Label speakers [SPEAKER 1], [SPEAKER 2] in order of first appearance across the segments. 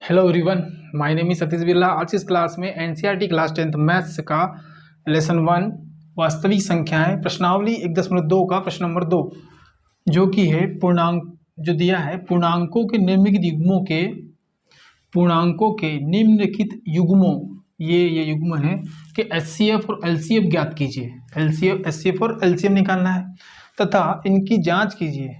[SPEAKER 1] Hello everyone, my name is Satish Birla. आज इस class में एनसीईआरटी क्लास 10th मैथ्स का लेसन 1 वास्तविक संख्याएं प्रश्नावली 1.2 का प्रश्न नंबर 2 जो कि है पूर्णांक जो दिया है पूर्णांकों के निम्नलिखित युग्मों ये युग्म है कि एचसीएफ और एलसीएफ ज्ञात कीजिए। एचसीएफ और एलसीएफ निकालना है तथा इनकी जांच कीजिए।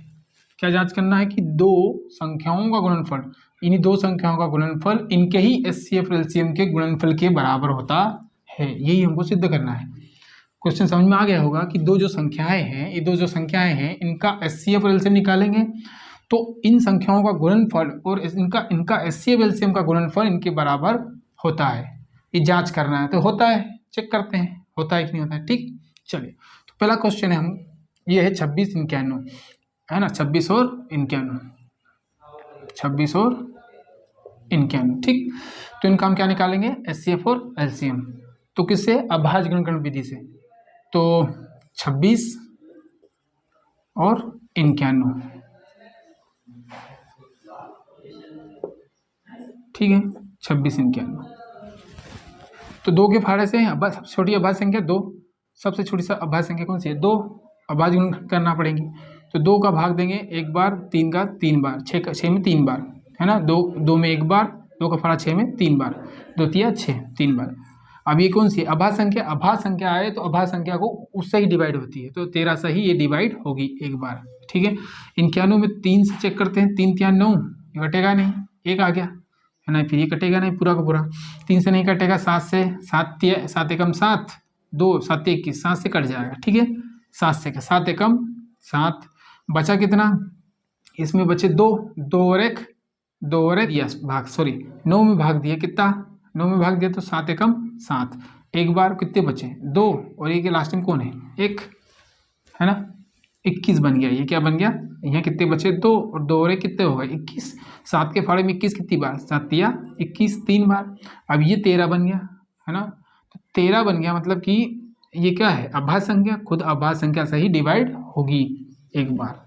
[SPEAKER 1] क्या जांच करना है कि दो संख्याओं का गुणनफल, इन्हीं दो संख्याओं का गुणनफल इनके ही एचसीएफ और एलसीएम के गुणनफल के बराबर होता है। यही हमको सिद्ध करना है। क्वेश्चन समझ में आ गया होगा कि ये दो जो संख्याएं हैं इनका एचसीएफ और एलसीएम निकालेंगे तो इन संख्याओं का गुणनफल और इनका एचसीएफ एलसीएम का गुणनफल इनके बराबर होता है। ये जांच करना है तो होता है, चेक करते हैं होता है कि नहीं होता है। ठीक, चलिए तो पहला क्वेश्चन है ये है 2691 है ना, 26 और 91। ठीक, तो इनका हम क्या निकालेंगे एचसीएफ और एलसीएम। तो किससे? अभाज्य गुणनखंड विधि से। तो 26 और 91, ठीक है, 26 91। तो दो के फाड़े से सबसे छोटी अभाज्य संख्या 2, सबसे छोटी अभाज्य संख्या कौन सी है? 2। अभाज्य गुणनखंड करना पड़ेगी तो 2 का भाग देंगे एक बार, 3 का 3 बार, 6 में 3 बार है ना, 2 में एक बार, 2 का फाड़ा 6 में 3 बार, 2 तिया 6 3 बार। अब ये कौन सी अभाज्य संख्या? अभाज्य संख्या आए तो अभाज्य संख्या को उससे ही डिवाइड होती है, तो 13 से ही ये डिवाइड होगी एक बार। ठीक है, 91 में 3 से चेक करते हैं, 3 तिया 9, ये कटेगा नहीं, 1 आ गया है ना, फिर ये कटेगा नहीं पूरा का पूरा, 3 से नहीं कटेगा, 7 से, 7 एकम 7, 2 7 21, 7 से कट जाएगा। ठीक है, 7 से 7 एकम 7, बचा कितना? इसमें बचे 2 और 1 यस भाग, सॉरी 9 में भाग दिया, कितना? 9 में भाग दिया तो 7 एकम 7, एक बार कितने बचे? 2 और ये के लास्ट में कौन है? 1 है ना, 21 बन गया। ये क्या बन गया? यहाँ कितने बचे? 2 और 2 और 1 कितने हो गए? 21। 7 के फाड़े में 21 कितनी बार? 7 तिया 21 3 बार। अब ये 13 बन गया है ना, तो 13 बन गया, मतलब कि ये क्या है? अभाज्य संख्या, खुद अभाज्य संख्या से ही डिवाइड होगी एक बार।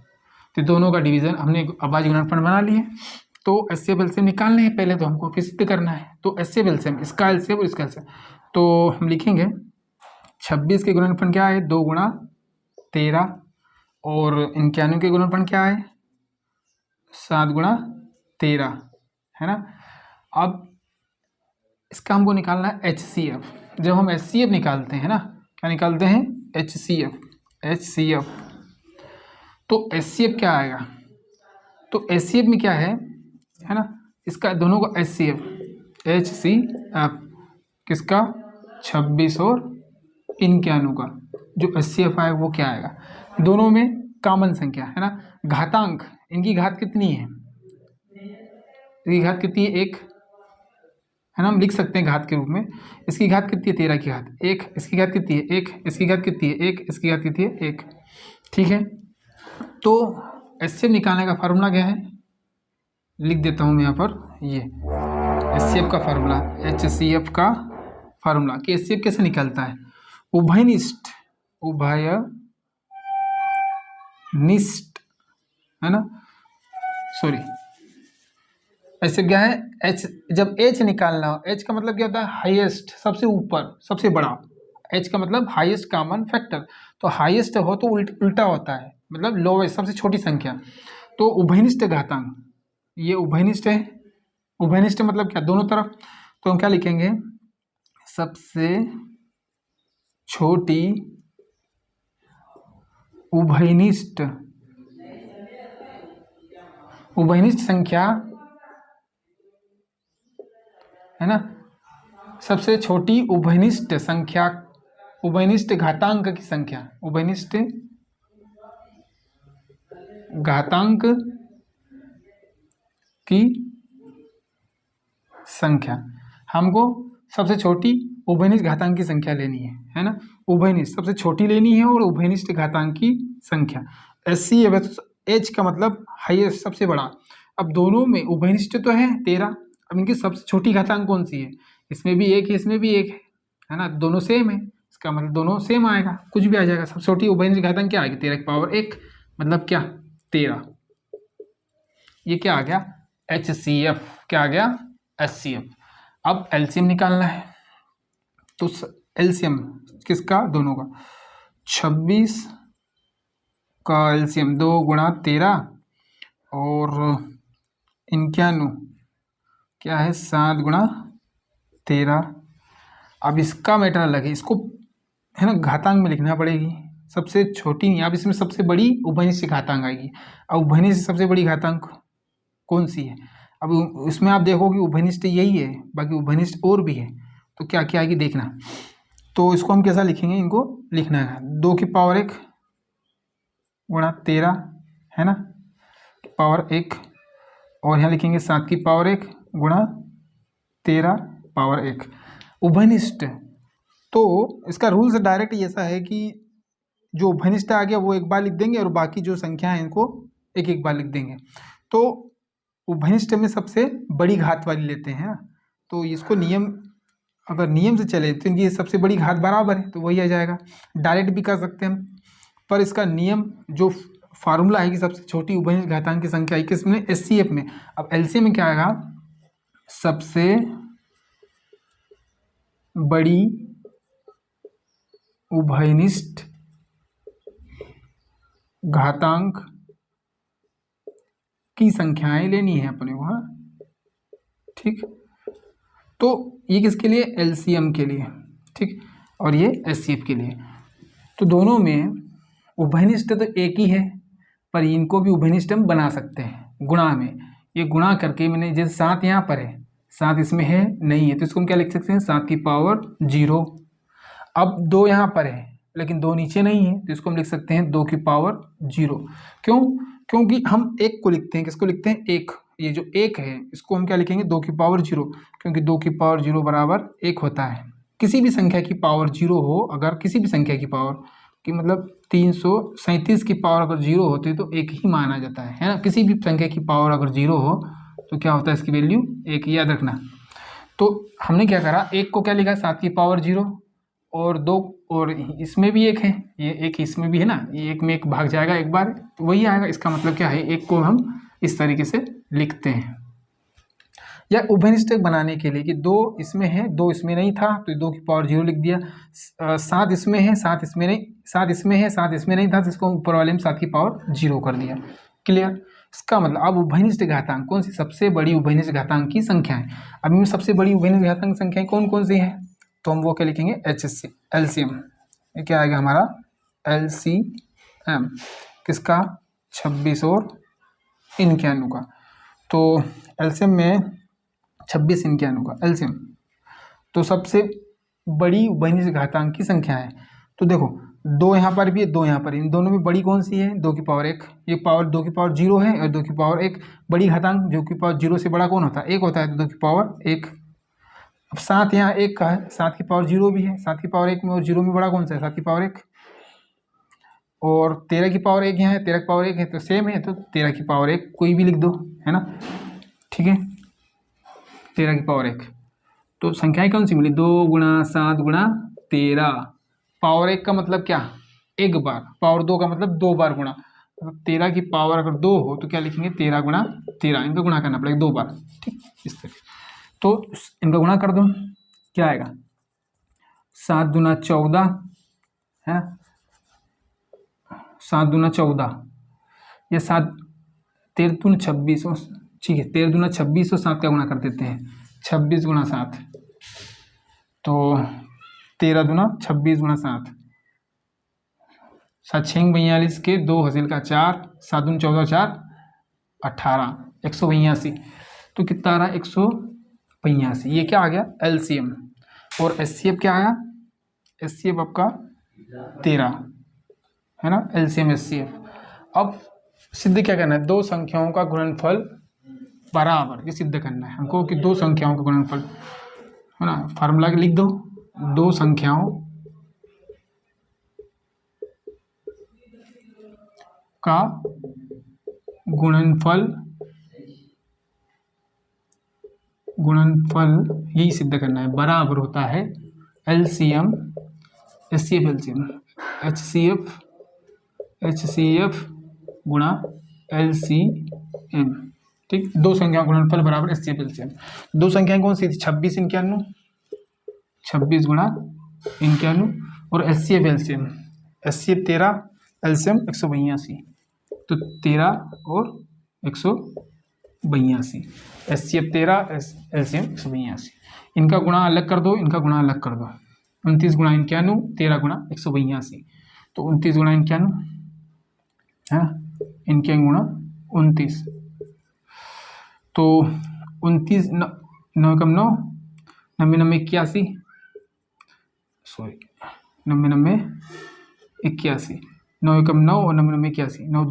[SPEAKER 1] तो दोनों का डिवीजन हमने अभाज्य गुणनफल बना लिए। तो एचसीएफ एलसीएम निकालने हैं पहले, तो हमको फिर सिद्ध करना है। तो एचसीएफ एलसीएम, इसका एलसीएम और इसका एलसीएम, तो हम लिखेंगे 26 के गुणनफल क्या है? 2 गुणा 13, और 91 के गुणनफल क्या है? 7 गुणा 13 है ना। अब इसका हमको निकालना है एचसीएफ। जब हम एचसीएफ निकालते हैं ना, क्या निकालते हैं? एचसीएफ। तो एचसीएफ क्या आएगा? तो एचसीएफ में क्या है ना, इसका दोनों का एचसीएफ किसका? 26 और 91 का जो एचसीएफ आएगा वो क्या आएगा? दोनों में कॉमन संख्या है ना, घातांक, इनकी घात कितनी है? इसकी घात कितनी है? 1 है ना, हम लिख सकते हैं घात के रूप में। इसकी घात कितनी है? 13 की घात 1, इसकी घात कितनी है? 1, इसकी घात कितनी है? 1, इसकी घात कितनी है? 1। ठीक है, तो एचसीएफ निकालने का फार्मूला क्या है? लिख देता हूँ मैं यहाँ पर, ये एचसीएफ का फार्मूला, एचसीएफ का फार्मूला कि एचसीएफ कैसे निकलता है? उभयनिष्ठ है ना, सॉरी ऐसे क्या है? एच, जब एच निकालना हो, एच का मतलब क्या होता है? हाईएस्ट, सबसे ऊपर, सबसे बड़ा। एच का मतलब हाईएस्ट कॉमन फैक्टर, तो हाईएस्ट हो तो उल्टा होता है, मतलब लोवेस्ट, सबसे छोटी संख्या। तो उभयनिष्ठ घातांक, ये उभयनिष्ठ है। उभयनिष्ठ मतलब क्या? दोनों तरफ। तो हम क्या लिखेंगे? सबसे छोटी उभयनिष्ठ संख्या है ना, सबसे छोटी उभयनिष्ठ संख्या, उभयनिष्ठ घातांक की संख्या, उभयनिष्ठ घातांक की संख्या, हमको सबसे छोटी उभयनिष्ठ घातांक की संख्या लेनी है ना। उभयनिष्ठ सबसे छोटी लेनी है और उभयनिष्ठ घातांक की संख्या। एचसीएफ, एच का मतलब हाईएस्ट, सबसे बड़ा। अब दोनों में उभयनिष्ठ तो है 13, अब इनकी सबसे छोटी घातांक कौन सी है? इसमें भी 1 है, इसमें भी 1 है ना, दोनों सेम है, इसका मतलब दोनों सेम आएगा, कुछ भी आ जाएगा। सबसे छोटी उभयनिष्ठ घातांक क्या आएगी? 13 की पावर 1, मतलब क्या? 13। ये क्या आ गया? HCF क्या आ गया? HCF। अब एलसीएम निकालना है, तो एलसीएम किसका, दोनों का। 26 का एलसीएम 2 गुणा 13 और 91 क्या है 7 गुणा 13। अब इसका मैटर अलग है, इसको है ना घातांक में लिखना पड़ेगी, सबसे छोटी नहीं, अब इसमें सबसे बड़ी उभयनिष्ठ घातांक आएगी। अब उभयनिष्ठ सबसे बड़ी घातांक कौन सी है, अब इसमें आप देखोगे उभयनिष्ठ यही है, बाकी उभयनिष्ठ और भी है, तो क्या क्या आएगी देखना। तो इसको हम कैसा लिखेंगे, इनको लिखना है 2 की पावर 1 गुणा 13 है ना, पावर 1, और यहाँ लिखेंगे 7 की पावर 1 गुणा 13 पावर 1 उभयनिष्ठ। तो इसका रूल से डायरेक्ट ऐसा है कि जो उभयनिष्ठ आ गया वो एक बार लिख देंगे और बाकी जो संख्या है इनको एक एक बार लिख देंगे। तो उभयनिष्ठ में सबसे बड़ी घात वाली लेते हैं, तो इसको नियम, अगर नियम से चले तो इनकी सबसे बड़ी घात बराबर है तो वही आ जाएगा। डायरेक्ट भी कर सकते हैं हम, पर इसका नियम जो फार्मूला है कि सबसे छोटी उभयनिष्ठ घातांक की संख्या है किसमें, HCF में। अब LCM में क्या आएगा, सबसे बड़ी उभयनिष्ठ घातांक की संख्याएं लेनी है अपने को, हाँ ठीक। तो ये किसके लिए, LCM के लिए, ठीक, और ये HCF के लिए। तो दोनों में उभयनिष्ठ तो एक ही है, पर इनको भी उभयनिष्ठ हम बना सकते हैं गुणा में। ये गुणा करके मैंने, जैसे 7 यहाँ पर है, 7 इसमें है नहीं है, तो इसको हम क्या लिख सकते हैं 7 की पावर 0। अब 2 यहाँ पर है लेकिन 2 नीचे नहीं है, तो इसको हम लिख सकते हैं 2 की पावर 0। क्यों, क्योंकि हम एक को लिखते हैं, किसको लिखते हैं, एक, ये जो एक है इसको हम क्या लिखेंगे 2 की पावर 0, क्योंकि 2 की पावर 0 बराबर 1 होता है। किसी भी संख्या की पावर 0 हो, अगर किसी भी संख्या की पावर की मतलब 337 की पावर अगर 0 होती है तो एक ही माना जाता है ना। किसी भी संख्या की पावर अगर 0 हो तो क्या होता है, इसकी वैल्यू 1, याद रखना। तो हमने क्या करा, एक को क्या लिखा 7 की पावर 0, और 2, और इसमें भी एक है, ये एक इसमें भी है ना, ये एक में एक भाग जाएगा एक बार तो वही आएगा। इसका मतलब क्या है, एक को हम इस तरीके से लिखते हैं। या उभयनिष्ठ बनाने के लिए कि 2 इसमें है 2 इसमें नहीं था तो 2 की पावर 0 लिख दिया, 7 इसमें है 7 इसमें नहीं, 7 इसमें है 7 इसमें नहीं था तो इसको ऊपर वाले में 7 की पावर 0 कर दिया। क्लियर। इसका मतलब अब उभयनिष्ठ घातांक कौन सी, सबसे बड़ी उभयनिष्ठ घातांक की संख्याएं। अब इनमें सबसे बड़ी उभयनिष्ठ घातांक संख्याएं कौन कौन सी हैं, तो हम वो क्या लिखेंगे LCM। ये क्या आएगा हमारा LCM किसका, 26 और 91 का। तो LCM में 26 91 का LCM, तो सबसे बड़ी उभयनिष्ठ घातांक की संख्या है। तो देखो 2 यहाँ पर भी है 2 यहाँ पर, इन दोनों में बड़ी कौन सी है, 2 की पावर 1, ये पावर 2 की पावर 0 है और 2 की पावर 1 बड़ी घातांक, जो की पावर 0 से बड़ा कौन होता है, 1 होता है, तो 2 की पावर 1। अब 7 यहाँ 1 का है, 7 की पावर 0 भी है, 7 की पावर 1 में और 0 में बड़ा कौन सा है, 7 की पावर 1, और 13 की पावर 1 यहाँ है, 13 की पावर 1 है तो सेम है, तो 13 की पावर 1 कोई भी लिख दो, है ना, ठीक है, 13 की पावर 1। तो संख्याएं कौन सी मिली, 2 गुणा 7 गुणा 13, पावर 1 का मतलब क्या, एक बार, पावर 2 का मतलब 2 बार गुणा, मतलब 13 की पावर अगर 2 हो तो क्या लिखेंगे 13 गुणा 13, इनको गुणा करना पड़ेगा 2 बार, ठीक, इस तरह। तो इनका गुणा कर दो, क्या आएगा 7 दूना 14 है ना, 7 दूना 14, या 7 13 दूना 26, ठीक है 13 दूना 26 और 7 का गुणा कर देते हैं, 26 गुणा 7, तो 13 दूना 26 गुणा 7, 7 6 42 के 2 हासिल का 4, 7 दूना 14 4 18, 182, तो कितना आ रहा है 182। ये क्या आ गया LCM। और HCF क्या आया, HCF आपका 13 है ना, LCM HCF। अब सिद्ध क्या करना है, दो संख्याओं का गुणनफल बराबर, ये सिद्ध करना है हमको कि दो संख्याओं का गुणनफल है ना, फार्मूला लिख दो, दो संख्याओं का गुणनफल यही सिद्ध करना है, बराबर होता है LCM HCF LCM, HCF गुणा LCM, ठीक, दो संख्याओं का गुणनफल बराबर एचसीएफ एलसीएम। दो संख्याएं कौन सी थी? 26 91, 26 गुणा 91, और एचसीएफ एलसीएम, एचसीएफ 13, एलसीएम 182, तो 13 और 182, एचसीएफ 13, एलसीएम 182। इनका गुणा अलग कर दो, इनका गुणा अलग कर दो। 29 गुणा 91, 13 गुणा 182, तो 29 गुणा 91 है, इनके गुणा 29, तो 29 9 कम 9, 90 90 81, सॉरी 90 90 81, 9 कम 9 और 90 90 81, 9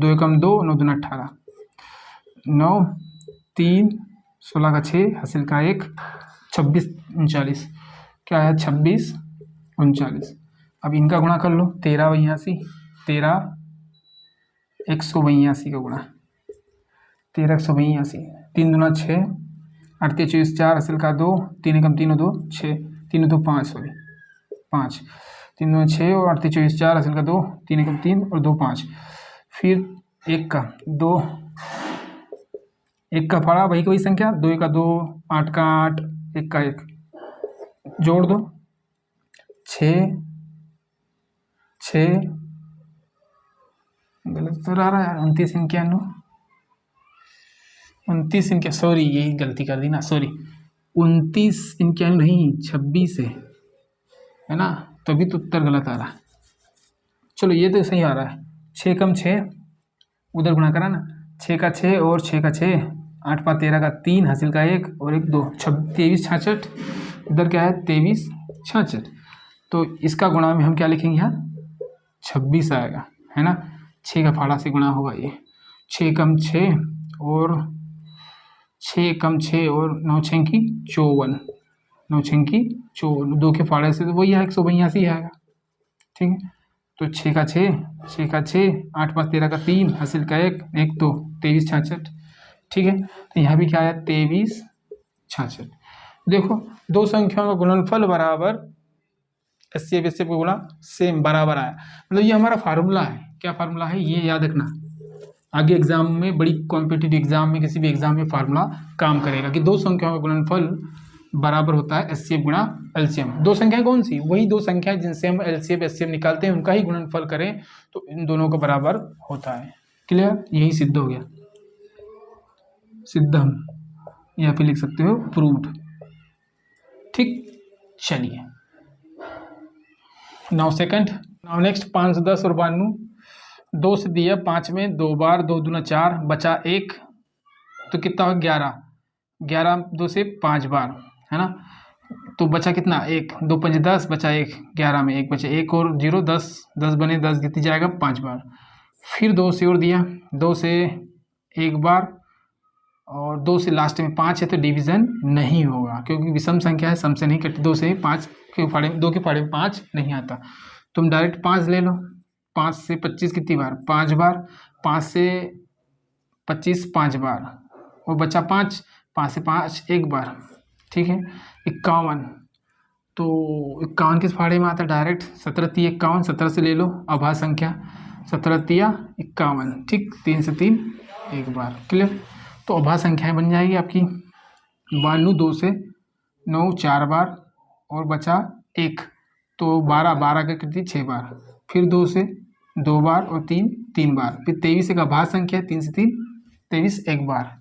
[SPEAKER 1] 2 कम 2, 9 2 18, 9 3 16 का 6 हासिल का 1, 26 39, क्या है 26 39। अब इनका गुणा कर लो, 13 82, 13 182 का गुणा, 13 182, 3 दूना 6, 8 24 4 हासिल का 2, 3 कम 3 2 6, 3 2 5, सॉरी 5, 3 दूना 6 और 8 24 4 हासिल का 2, 3 कम 3 और 2 5, फिर 1 का 2, 1 का फाड़ा वही वही संख्या, 2 का 2, 8 का 8, 1 का 1, जोड़ दो 6 6, गलत तो आ रहा है यार, 29 91, 29 इनके, सॉरी यही गलती कर दी ना, सॉरी 29 91 नहीं 26 है ना, तभी तो उत्तर गलत आ रहा है। चलो ये तो सही आ रहा है, 6 कम 6, उधर गुणा करा ना, 6 का 6 और 6 का 6, 8 5 13 का 3 हासिल का 1 और 1 2, 23 66, इधर क्या है 23 66, तो इसका गुणा में हम क्या लिखेंगे यहाँ 26 आएगा, है ना, 6 का फाड़ा से गुणा होगा ये, 6 कम 6 और 6 कम 6 और 9 6 की 54, 9 6 की 54, 2 के फाड़े से तो वही है 182 आएगा, ठीक है, तो 6 का 6, 6 का 6, 8 5 13 का 3 हासिल का 1 1 2, 23 66, ठीक है, तो यहाँ भी क्या आया 23 66। देखो दो संख्याओं का गुणनफल बराबर एचसीएफ एचसीएफ का गुणा सेम बराबर आया, मतलब ये हमारा फार्मूला है। क्या फार्मूला है ये याद रखना, आगे एग्जाम में, बड़ी कॉम्पिटिटिव एग्जाम में, किसी भी एग्जाम में फार्मूला काम करेगा कि दो संख्याओं का गुणनफल बराबर होता है एचसीएफ गुणा एलसीएम। दो संख्याएं कौन सी? वही दो संख्याएं जिनसे हम एलसीएफ एचसीएफ निकालते हैं, उनका ही गुणनफल करें तो इन दोनों का बराबर होता है। क्लियर? यही सिद्ध हो गया, सिद्धम, या फिर लिख सकते हो प्रूव्ड। ठीक, चलिए नाउ सेकंड, नाउ नेक्स्ट 5 10 और 92, 2 से दिया 5 में 2 बार, 2 दूना 4, बचा 1, तो कितना हो 11, 11 2 से 5 बार, है ना, तो बचा कितना 1, 2 5 10, बचा 1, 11 में 1 बचा, 1 और 0 10, 10 बने 10 कितनी जाएगा 5 बार, फिर 2 से और दिया, 2 से 1 बार, और 2 से लास्ट में 5 है तो डिवीज़न नहीं होगा क्योंकि विषम संख्या है, सम से नहीं कटती, 2 से 5 के फाड़े, 2 के फाड़े में 5 नहीं आता, तुम डायरेक्ट 5 ले लो, 5 से 25 कितनी बार 5 बार, 5 से 25 5 बार, और बचा 5, 5 से 5 1 बार, ठीक है। 51, तो 51 किस फाड़े में आता है डायरेक्ट, 17 3 51, 17 से ले लो अभाज्य संख्या, 17 3 51, ठीक, 3 से 3 1 बार, क्लियर। तो अभाज्य संख्याएं बन जाएगी आपकी 92, 2 से 9 4 बार, और बचा 1, तो 12 12 का कितनी 6 बार, फिर 2 से 2 बार और 3 3 बार, फिर 23 एक अभाज्य संख्या, 3 से 3 23 1 बार,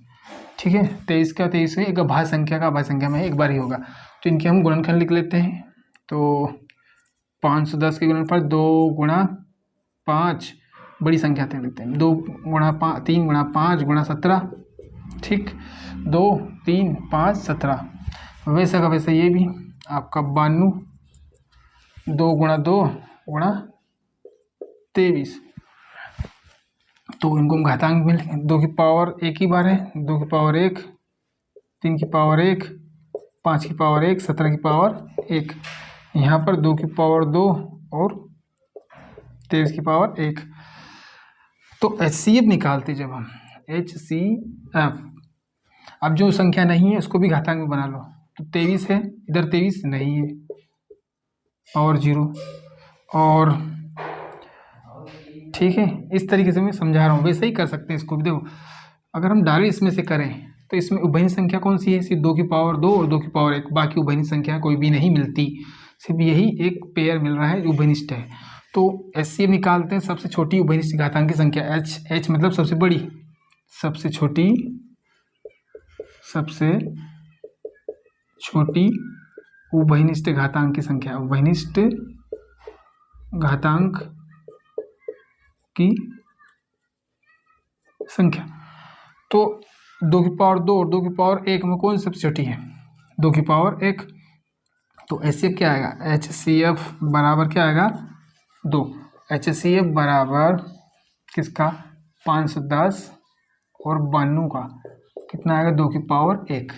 [SPEAKER 1] ठीक है। 23 का 23 एक अभाज्य संख्या का अभाज्य संख्या में 1 बार ही होगा, तो इनके हम गुणनखंड लिख लेते हैं। तो 510 के गुणनफल 2 गुणा 5, बड़ी संख्या थे लिखते हैं, 2 गुणा 5, 3 गुणा 5 गुणा 17, ठीक, 2 3 5 17, वैसा का वैसा ये भी आपका 92, 2 गुणा 2 गुणा 23, तो इनको हम घातांक में लिखें, 2 की पावर 1 ही बार है, 2 की पावर 1, 3 की पावर 1, 5 की पावर 1, 17 की पावर 1, यहाँ पर 2 की पावर 2 और 23 की पावर 1। तो एचसीएफ निकालते जब हम एचसीएफ, अब जो संख्या नहीं है उसको भी घातांक में बना लो, तो 23 है, इधर 23 नहीं है और 0, और ठीक है, इस तरीके से मैं समझा रहा हूँ, वैसे ही कर सकते हैं इसको भी। देखो अगर हम डायरेक्ट इसमें से करें तो इसमें उभयनिष्ठ संख्या कौन सी है? सिर्फ 2 की पावर 2 और 2 की पावर 1, बाकी उभयनिष्ठ संख्या कोई भी नहीं मिलती, सिर्फ यही एक पेयर मिल रहा है जो उभयनिष्ठ है। तो एचसीएफ निकालते हैं, सबसे छोटी उभयनिष्ठ घातांक की संख्या एच मतलब सबसे बड़ी, सबसे छोटी उभयनिष्ठ घातांक की संख्या, उभयनिष्ठ घातांक की संख्या। तो 2 की पावर 2 और 2 की पावर 1 में कौन सी सबसे छोटी है? 2 की पावर 1। तो एचसीएफ क्या आएगा? एचसीएफ बराबर क्या आएगा? 2। एचसीएफ बराबर किसका? 510 और 92 का कितना आएगा? 2 की पावर 1।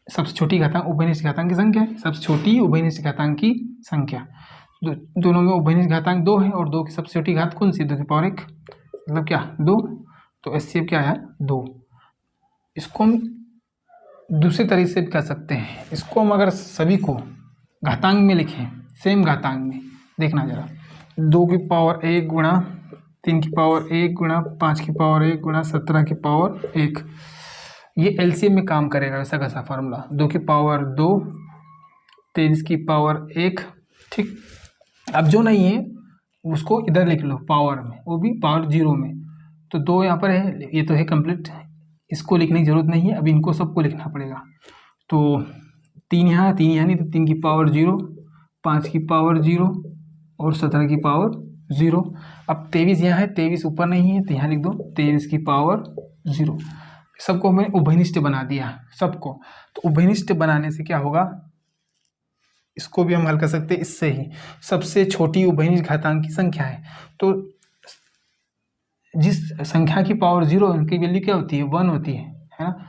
[SPEAKER 1] सबसे छोटी घातांक उभयनिष्ठ घातांक की संख्या है, सबसे छोटी उभयनिष्ठ घातांक की संख्या। दोनों में उभयनिष्ठ घातांक 2 है और 2 की सबसे छोटी घात कौन सी? 2 की पावर 1, मतलब क्या? 2। तो एचसीएफ क्या है? 2। इसको हम दूसरे तरीके से भी कर सकते हैं। इसको हम अगर सभी को घातांक में लिखें, सेम घातांक में, देखना जरा, 2 की पावर 1 गुणा 3 की पावर 1 गुणा 5 की पावर 1 गुणा 17 की पावर 1, ये एलसीएम में काम करेगा वैसा कैसा फार्मूला। 2 की पावर 2, 23 की पावर 1, ठीक। अब जो नहीं है उसको इधर लिख लो पावर में, वो भी पावर 0 में। तो 2 यहाँ पर है, ये तो है कंप्लीट, इसको लिखने की जरूरत नहीं है, अब इनको सबको लिखना पड़ेगा। तो 3 यहाँ, 3 यहाँ नहीं, तो 3 की पावर 0, 5 की पावर 0 और 17 की पावर 0। अब 23 यहाँ है, 23 ऊपर नहीं है, तो यहाँ लिख दो 23 की पावर 0। सबको हमने उभयनिष्ठ बना दिया सबको। तो उभयनिष्ठ बनाने से क्या होगा? इसको भी हम हल कर सकते हैं इससे ही। सबसे छोटी उभयनिष्ठ घातांक की संख्या है, तो जिस संख्या की पावर 0 उनकी वैल्यू क्या होती है? 1 होती है ना।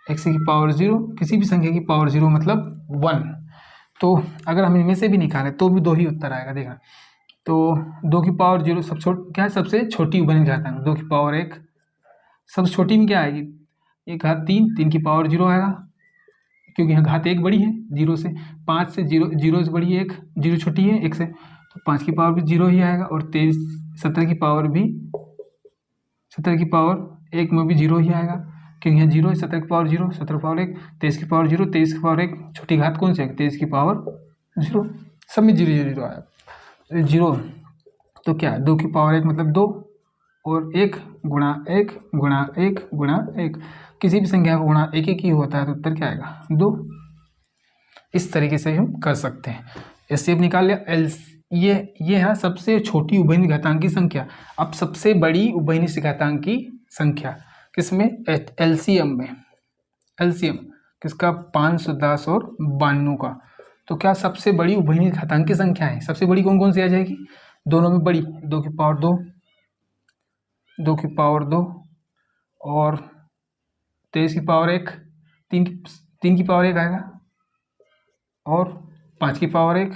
[SPEAKER 1] x की पावर 0, किसी भी संख्या की पावर 0 मतलब 1। तो अगर हम इनमें से भी निकालें तो भी 2 ही उत्तर आएगा, देखना। तो 2 की पावर 0 क्या है? सबसे छोटी उभयनिष्ठ घातांक। 2 की पावर 1 सबसे छोटी में क्या आएगी? 1 घात 3, 3 की पावर 0 आएगा, क्योंकि यहाँ घात 1 बड़ी है 0 से। 5 से 0 से बड़ी है 1, 0 छोटी है 1 से, तो 5 की पावर भी 0 ही आएगा। और 17 की पावर भी, 17 की पावर 1 में भी 0 ही आएगा, क्योंकि यहाँ 0 है। 17 की पावर 0, 17 की पावर 1, 23 की पावर 0, 23 की पावर 1, छोटी घात कौन सी है? 23 की पावर 0, सब में 0 0 0 आया 0। तो क्या? 2 की पावर 1 मतलब 2 और 1 गुणा 1 गुणा 1 गुणा 1, किसी भी संख्या को गुणा 1 1 ही होता है, तो उत्तर क्या आएगा? 2। इस तरीके से हम कर सकते हैं। एचसीएफ निकाल लिया। ये है सबसे छोटी उभयनिष्ठ घातांक की संख्या। अब सबसे बड़ी उभयनिष्ठ घातांक की संख्या किसमें? एलसीएम में। एलसीएम किसका? 510 और 92 का। तो क्या सबसे बड़ी उभयनिष्ठ घातांक की संख्या है? सबसे बड़ी कौन कौन सी आ जाएगी? दोनों में बड़ी, 2 की पावर 2, 2 की पावर 2 और 23 की पावर 1, 3 की पावर 1 आएगा, और 5 की पावर 1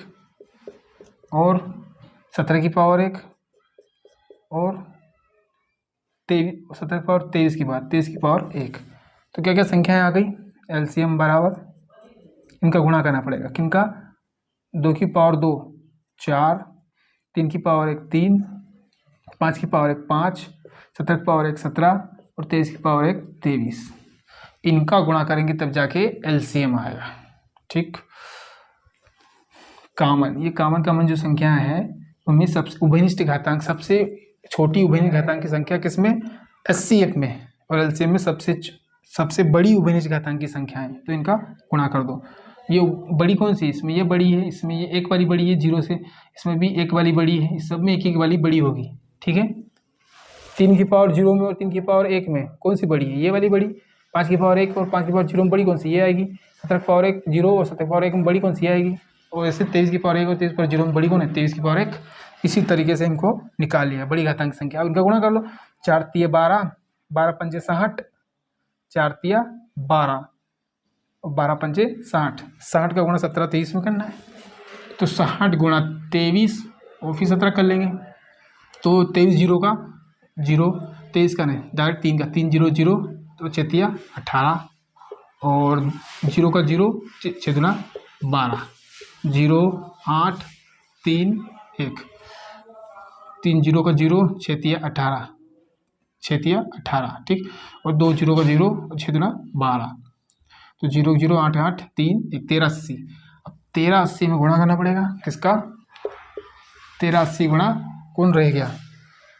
[SPEAKER 1] और 17 की पावर 1 और 17 की पावर 23 की बात, 23 की पावर 1। तो क्या क्या संख्याएं आ गई? एलसीएम बराबर, इनका गुणा करना पड़ेगा। किनका? 2 की पावर 2 4, 3 की पावर 1 3, 5 की पावर 1 5, 17 की पावर 1 17 और 23 की पावर 1 23। इनका गुणा करेंगे तब जाके एलसीएम आएगा, ठीक। ये कॉमन जो संख्याएं हैं उनमें सबसे उभयनिष्ठ घातांक, सबसे छोटी उभयनिष्ठ घातांक की संख्या किसमें? एचसीएफ में। और एलसीएम में सबसे बड़ी उभयनिष्ठ घातांक की संख्या है, तो इनका गुणा कर दो। ये बड़ी कौन सी? इसमें ये बड़ी है, इसमें ये 1 वाली बड़ी है 0 से, इसमें भी 1 वाली बड़ी है, इस सब में 1 1 वाली बड़ी होगी, ठीक है। 3 की पावर 0 में और 3 की पावर 1 में कौन सी बड़ी है? ये वाली बड़ी। 5 की पावर 1 और 5 की पावर 0 में बड़ी कौन सी? ये आएगी। 17 की पावर 1 0 और 17 की पावर 1 में बड़ी कौन सी? आएगी। और ऐसे 23 की पावर 1 और 23 की पावर 0 में बड़ी कौन है? 23 की पावर 1। इसी तरीके से इनको निकाल लिया बड़ी घातांक संख्या। अब इनका गुणा कर लो। 4 तिया 12, 12 पंजे 60, 4 तिया 12 और 12 पंजे 60, 60 का गुणा 17 23 में करना है, तो 60 गुणा 23 और फिर 17 कर लेंगे। तो 23 0 का 0, 23 का नहीं, डायरेक्ट 3 का 3 0 0, तो 6 तिया 18 और 0 का 0, 6 दुना 12, 0 8 3 1, 3 0 का 0, 6 तिया 18 6 तिया 18, ठीक। और 2 जीरो का 0 और 6 दूना 12, तो 0 0 8 8 3 1 13 80। अब 13 80 में गुणा करना पड़ेगा किसका, 13 80 गुणा कौन रह गया,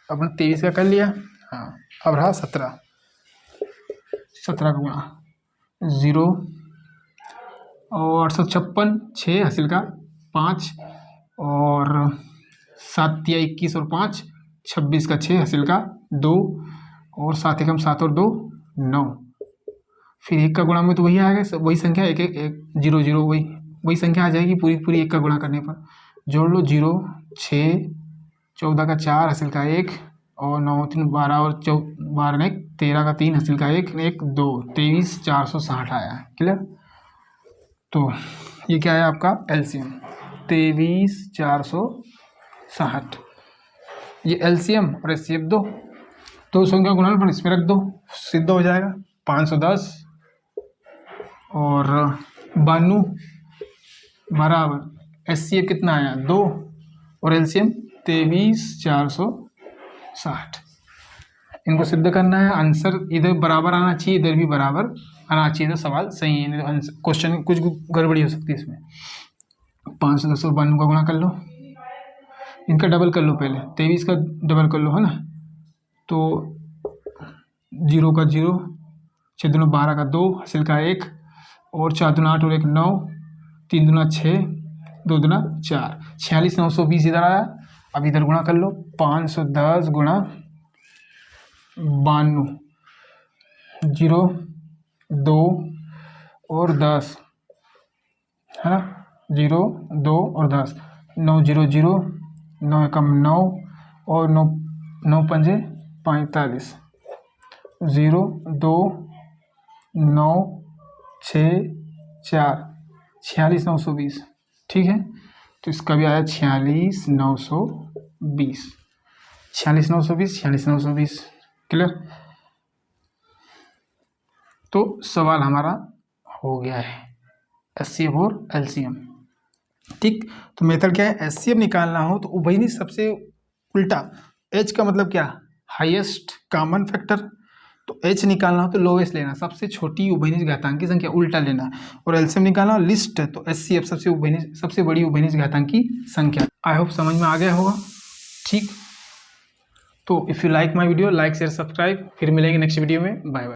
[SPEAKER 1] अपने 23 का कर लिया, हाँ। अब रहा 17, 17 का गुणा 0 और 856, 6 हासिल का 5 और 7 तिया 21 और 5 26 का 6 हासिल का 2 और 7 एकम 7 और 2 9। फिर 1 का गुणा में तो वही आएगा, सब वही संख्या 1 1 1 0 0 वही संख्या आ जाएगी पूरी पूरी 1 का गुणा करने पर। जोड़ लो 0 6 14 का 4 हासिल का 1 और 9 3 12 और 12 1 13 का 3 हासिल का 1 1 2 23 460 आया। क्लियर। तो ये क्या है आपका एलसीएम 23 460। ये एलसीएम और एचसीएफ दो संख्या गुणनफल इसमें रख दो, सिद्ध हो जाएगा 510 और 92 बराबर एचसीएफ कितना आया 2 और एलसीएम 23 460। इनको सिद्ध करना है, आंसर इधर बराबर आना चाहिए इधर भी बराबर आना चाहिए, तो सवाल सही है। क्वेश्चन कुछ गड़बड़ी हो सकती है इसमें। 510 और 92 का गुणा कर लो, इनका डबल कर लो, पहले 23 का डबल कर लो, है ना। तो 0 का 0, 6 दूना 12 का 2 हासिल का 1 और 4 दूना 8 और 1 9, 3 दूना 6 2 दूना 4, 46 920 इधर आया। अब इधर गुणा कर लो 510 गुणा 92, 0 2 और 10, है ना, 0 2 और 10, 9 0 0 9 एकम 9 और 9 9 पंजे 45, 0 2 9 6 4, 46 920, ठीक है। तो इसका भी आया 46 920, 46 920 46 920। क्लियर। तो सवाल हमारा हो गया है एचसीएफ और एलसीएम, ठीक। तो मेथड क्या है, एचसीएफ निकालना हो तो उभयनिष्ठ सबसे उल्टा, एच का मतलब क्या, हाईएस्ट कॉमन फैक्टर, तो एच निकालना हो तो लोवेस्ट लेना, सबसे छोटी उभयनिष्ठ घातांक की संख्या उल्टा लेना। और एलसीएम निकालना हो लिस्ट है तो एचसीएफ सबसे बड़ी उभयनिष्ठ घातांक की संख्या। आई होप समझ में आ गया होगा, ठीक। तो if you like my video, like share subscribe, फिर मिलेंगे नेक्स्ट वीडियो में, बाय बाय।